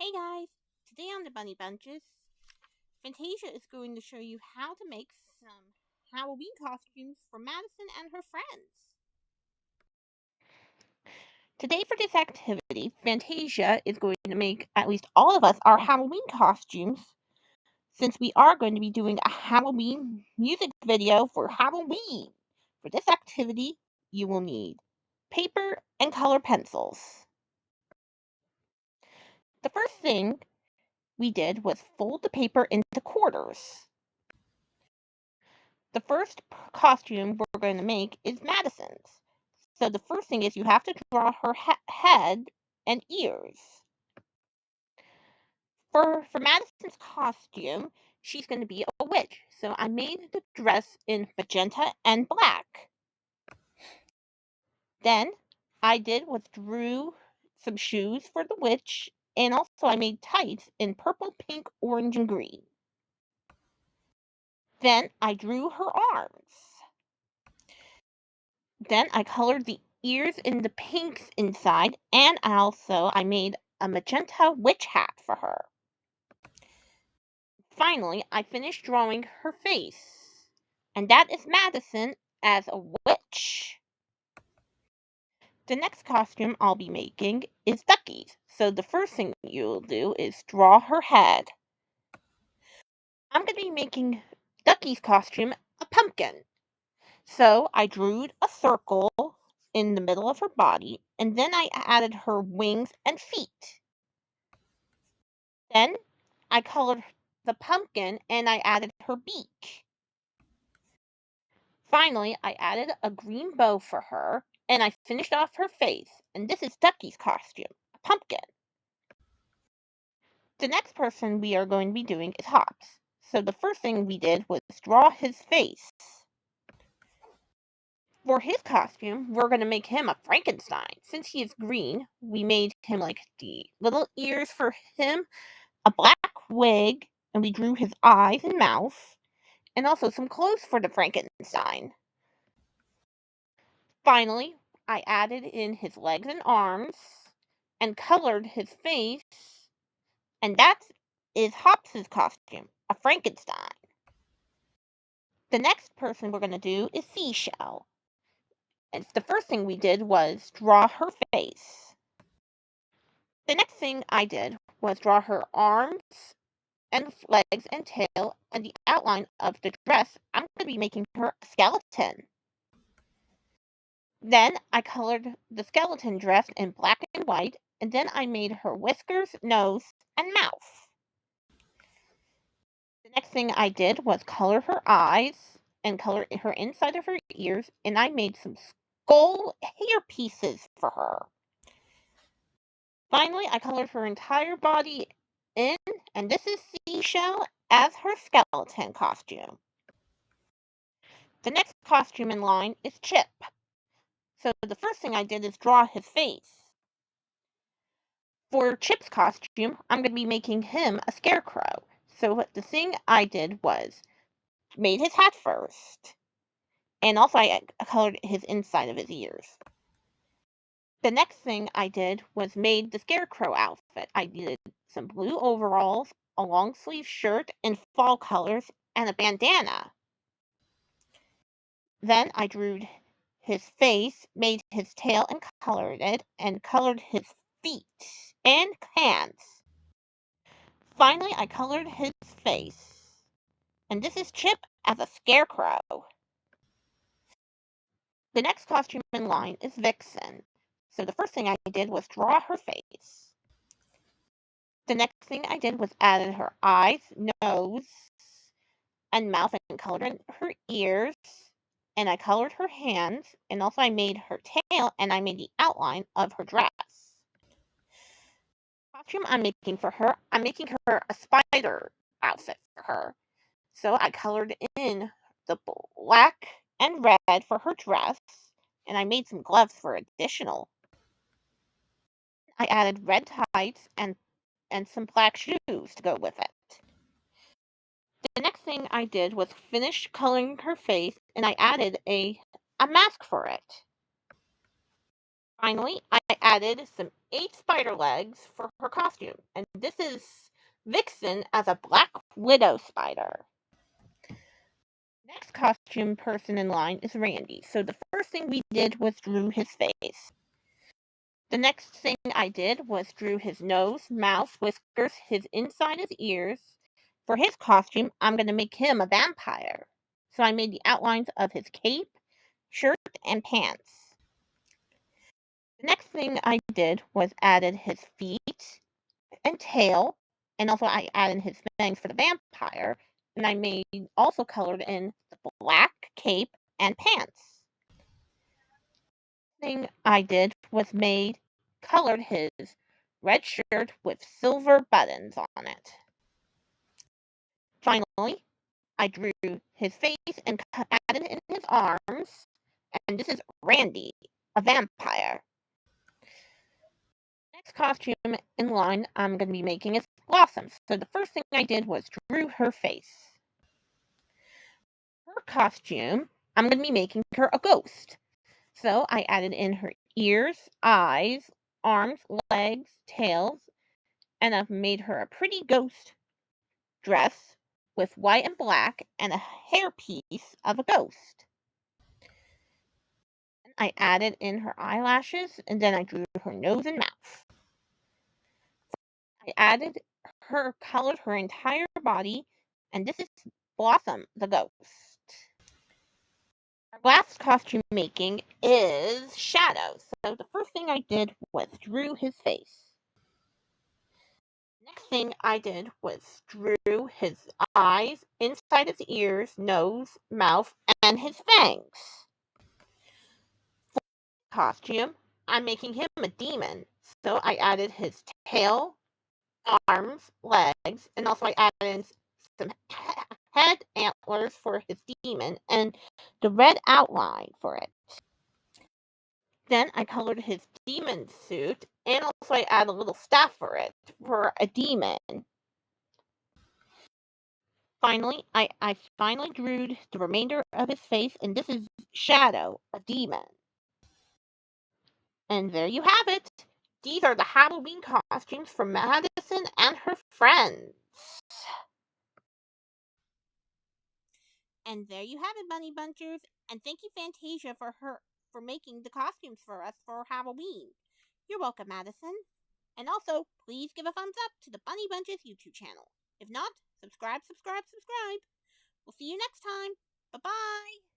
Hey guys! Today on the Bunny Bunches, Fantasia is going to show you how to make some Halloween costumes for Madison and her friends. Today for this activity, Fantasia is going to make at least all of us our Halloween costumes since we are going to be doing a Halloween music video for Halloween. For this activity, you will need paper and color pencils. The first thing we did was fold the paper into quarters. The first costume we're going to make is Madison's. So the first thing is you have to draw her head and ears. For Madison's costume, she's going to be a witch. So I made the dress in magenta and black. Then I drew some shoes for the witch, and also I made tights in purple, pink, orange, and green. Then I drew her arms. Then I colored the ears in the pinks inside, and I made a magenta witch hat for her. Finally, I finished drawing her face, and that is Madison as a witch. The next costume I'll be making is Duckie's. So the first thing you'll do is draw her head. I'm going to be making Duckie's costume a pumpkin. So I drew a circle in the middle of her body, and then I added her wings and feet. Then I colored the pumpkin and I added her beak. Finally, I added a green bow for her and I finished off her face. And this is Duckie's costume, a pumpkin. The next person we are going to be doing is Hops. So the first thing we did was draw his face. For his costume, we're going to make him a Frankenstein. Since he is green, we made him like the little ears for him, a black wig, and we drew his eyes and mouth, and also some clothes for the Frankenstein. Finally, I added in his legs and arms and colored his face, and that is Hops's costume, a Frankenstein. The next person we're going to do is Seashell. And the first thing we did was draw her face. The next thing I did was draw her arms and legs and tail and the outline of the dress. I'm going to be making her a skeleton. Then I colored the skeleton dress in black and white, and then I made her whiskers, nose, and mouth. The next thing I did was color her eyes and color her inside of her ears, and I made some skull hair pieces for her. Finally, I colored her entire body in, and this is Seashell as her skeleton costume. The next costume in line is Chip. So the first thing I did is draw his face. For Chip's costume, I'm going to be making him a scarecrow. So the thing I did was made his hat first, and also I colored his inside of his ears. The next thing I did was made the scarecrow outfit. I did some blue overalls, a long sleeve shirt in fall colors, and a bandana. Then I drew his face, made his tail and colored it, and colored his feet and hands. Finally, I colored his face. And this is Chip as a scarecrow. The next costume in line is Vixen. So the first thing I did was draw her face. The next thing I did was added her eyes, nose, and mouth and colored in her ears. And I colored her hands, and also I made her tail, and I made the outline of her dress. Costume I'm making her a spider outfit for her. So I colored in the black and red for her dress, and I made some gloves for additional. I added red tights and some black shoes to go with it. The next thing I did was finish coloring her face, and I added a mask for it. Finally, I added some 8 spider legs for her costume, and this is Vixen as a black widow spider. Next costume person in line is Randy, so the first thing we did was drew his face. The next thing I did was drew his nose, mouth, whiskers, his inside his ears. For his costume, I'm going to make him a vampire. So I made the outlines of his cape, shirt, and pants. The next thing I did was added his feet and tail, and also I added his fangs for the vampire, and I also colored in the black cape and pants. Thing I did was colored his red shirt with silver buttons on it. Finally, I drew his face and added in his arms, and this is Randy, a vampire. Next costume in line I'm going to be making is Blossom. So the first thing I did was drew her face. Her costume, I'm going to be making her a ghost. So I added in her ears, eyes, arms, legs, tails, and I've made her a pretty ghost dress with white and black and a hairpiece of a ghost. I added in her eyelashes and then I drew her nose and mouth. Colored her entire body, and this is Blossom the ghost. Our last costume making is Shadow. So the first thing I did was drew his face. Next thing I did was drew his eyes, inside his ears, nose, mouth, and his fangs. Costume, I'm making him a demon. So I added his tail, arms, legs, and also I added some head antlers for his demon and the red outline for it. Then I colored his demon suit and also I added a little staff for it for a demon. Finally, I finally drew the remainder of his face, and this is Shadow, a demon. And there you have it. These are the Halloween costumes for Madison and her friends. And there you have it, Bunny Bunchers. And thank you, Fantasia, for making the costumes for us for Halloween. You're welcome, Madison. And also, please give a thumbs up to the Bunny Bunches YouTube channel. If not, subscribe. We'll see you next time. Bye-bye.